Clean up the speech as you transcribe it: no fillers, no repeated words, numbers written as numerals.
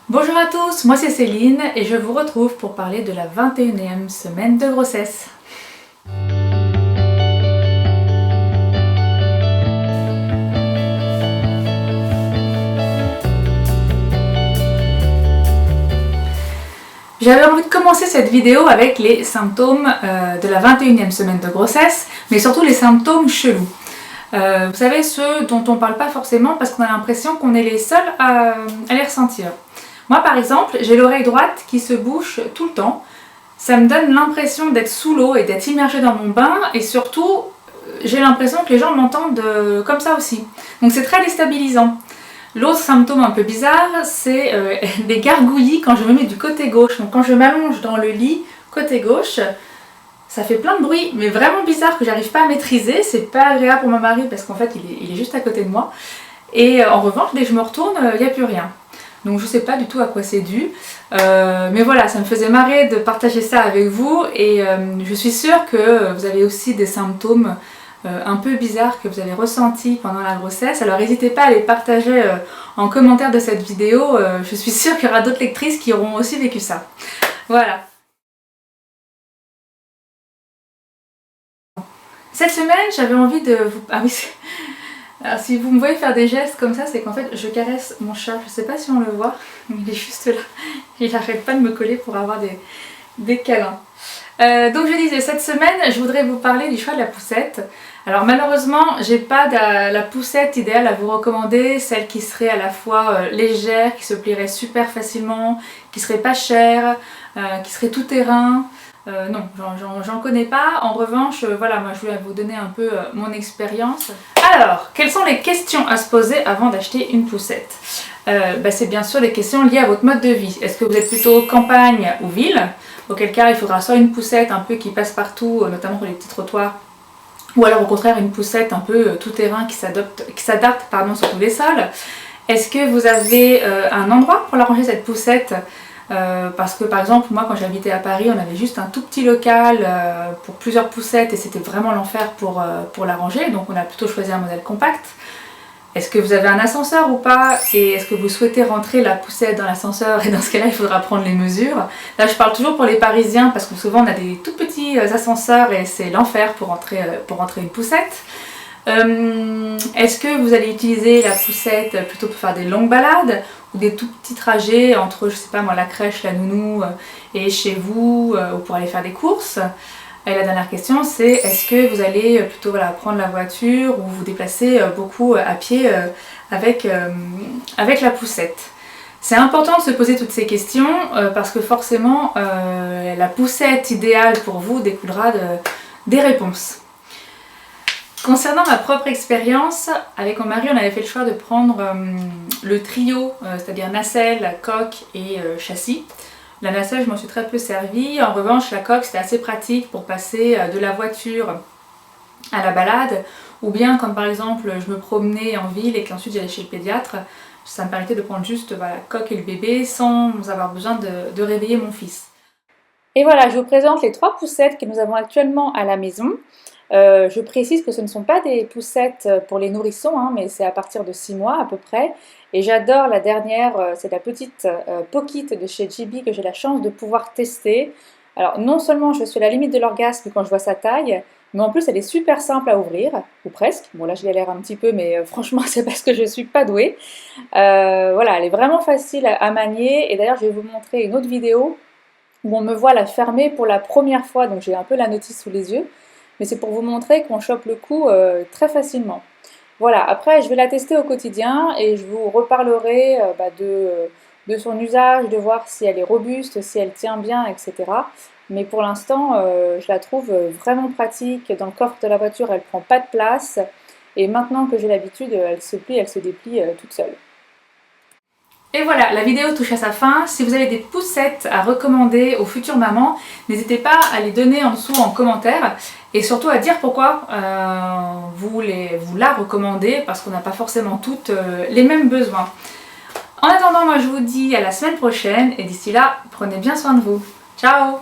Bonjour à tous, moi c'est Céline et je vous retrouve pour parler de la 21e semaine de grossesse. J'avais envie de commencer cette vidéo avec les symptômes de la 21e semaine de grossesse, mais surtout les symptômes chelous. Vous savez, ceux dont on ne parle pas forcément parce qu'on a l'impression qu'on est les seuls à les ressentir. Moi par exemple, j'ai l'oreille droite qui se bouche tout le temps. Ça me donne l'impression d'être sous l'eau et d'être immergée dans mon bain, et surtout j'ai l'impression que les gens m'entendent comme ça aussi. Donc c'est très déstabilisant. L'autre symptôme un peu bizarre, c'est des gargouillis quand je me mets du côté gauche. Donc quand je m'allonge dans le lit côté gauche, ça fait plein de bruit, mais vraiment bizarre que j'arrive pas à maîtriser. C'est pas agréable pour mon mari parce qu'en fait il est juste à côté de moi. Et en revanche, dès que je me retourne, il n'y a plus rien. Donc je sais pas du tout à quoi c'est dû. Mais voilà, ça me faisait marrer de partager ça avec vous. Et je suis sûre que vous avez aussi des symptômes un peu bizarres que vous avez ressentis pendant la grossesse. Alors n'hésitez pas à les partager en commentaire de cette vidéo. Je suis sûre qu'il y aura d'autres lectrices qui auront aussi vécu ça. Voilà. Cette semaine, j'avais envie de vous... Ah oui, alors si vous me voyez faire des gestes comme ça, c'est qu'en fait je caresse mon chat. Je sais pas si on le voit, mais il est juste là. Il n'arrête pas de me coller pour avoir des câlins. Donc je disais, cette semaine, je voudrais vous parler du choix de la poussette. Alors malheureusement, j'ai pas la poussette idéale à vous recommander, celle qui serait à la fois légère, qui se plierait super facilement, qui serait pas chère, qui serait tout terrain. Non, j'en connais pas. En revanche, voilà, moi je voulais vous donner un peu mon expérience. Alors, quelles sont les questions à se poser avant d'acheter une poussette? C'est bien sûr des questions liées à votre mode de vie. Est-ce que vous êtes plutôt campagne ou ville? Auquel cas, il faudra soit une poussette un peu qui passe partout, notamment pour les petits trottoirs, ou alors au contraire une poussette un peu tout-terrain qui s'adapte sur tous les sols. Est-ce que vous avez un endroit pour la ranger cette poussette? Parce que par exemple, moi quand j'habitais à Paris, on avait juste un tout petit local pour plusieurs poussettes et c'était vraiment l'enfer pour la ranger, donc on a plutôt choisi un modèle compact. Est-ce que vous avez un ascenseur ou pas? Et est-ce que vous souhaitez rentrer la poussette dans l'ascenseur? Et dans ce cas-là, il faudra prendre les mesures. Là, je parle toujours pour les Parisiens parce que souvent on a des tout petits ascenseurs et c'est l'enfer pour rentrer une poussette. Est-ce que vous allez utiliser la poussette plutôt pour faire des longues balades ou des tout petits trajets entre, je sais pas moi, la crèche, la nounou et chez vous, ou pour aller faire des courses? Et la dernière question, c'est est-ce que vous allez plutôt prendre la voiture ou vous déplacer beaucoup à pied avec la poussette? C'est important de se poser toutes ces questions parce que forcément la poussette idéale pour vous découlera des réponses. Concernant ma propre expérience, avec mon mari, on avait fait le choix de prendre le trio, c'est-à-dire nacelle, coque et châssis. La nacelle, je m'en suis très peu servie. En revanche, la coque, c'était assez pratique pour passer de la voiture à la balade. Ou bien, comme par exemple, je me promenais en ville et qu'ensuite j'allais chez le pédiatre, ça me permettait de prendre juste la coque et le bébé sans avoir besoin de réveiller mon fils. Et voilà, je vous présente les 3 poussettes que nous avons actuellement à la maison. Je précise que ce ne sont pas des poussettes pour les nourrissons, mais c'est à partir de 6 mois à peu près. Et j'adore la dernière, c'est la petite Pocket de chez JB que j'ai la chance de pouvoir tester. Alors non seulement je suis à la limite de l'orgasme quand je vois sa taille, mais en plus elle est super simple à ouvrir, ou presque. Bon là je galère un petit peu, mais franchement c'est parce que je ne suis pas douée. Voilà, elle est vraiment facile à manier. Et d'ailleurs je vais vous montrer une autre vidéo où on me voit la fermer pour la première fois, donc j'ai un peu la notice sous les yeux. Mais c'est pour vous montrer qu'on chope le coup très facilement. Voilà, après je vais la tester au quotidien et je vous reparlerai de son usage, de voir si elle est robuste, si elle tient bien, etc. Mais pour l'instant, je la trouve vraiment pratique. Dans le coffre de la voiture, elle ne prend pas de place. Et maintenant que j'ai l'habitude, elle se plie, elle se déplie toute seule. Et voilà, la vidéo touche à sa fin. Si vous avez des poussettes à recommander aux futures mamans, n'hésitez pas à les donner en dessous en commentaire et surtout à dire pourquoi vous la recommandez, parce qu'on n'a pas forcément toutes les mêmes besoins. En attendant, moi je vous dis à la semaine prochaine et d'ici là, prenez bien soin de vous. Ciao!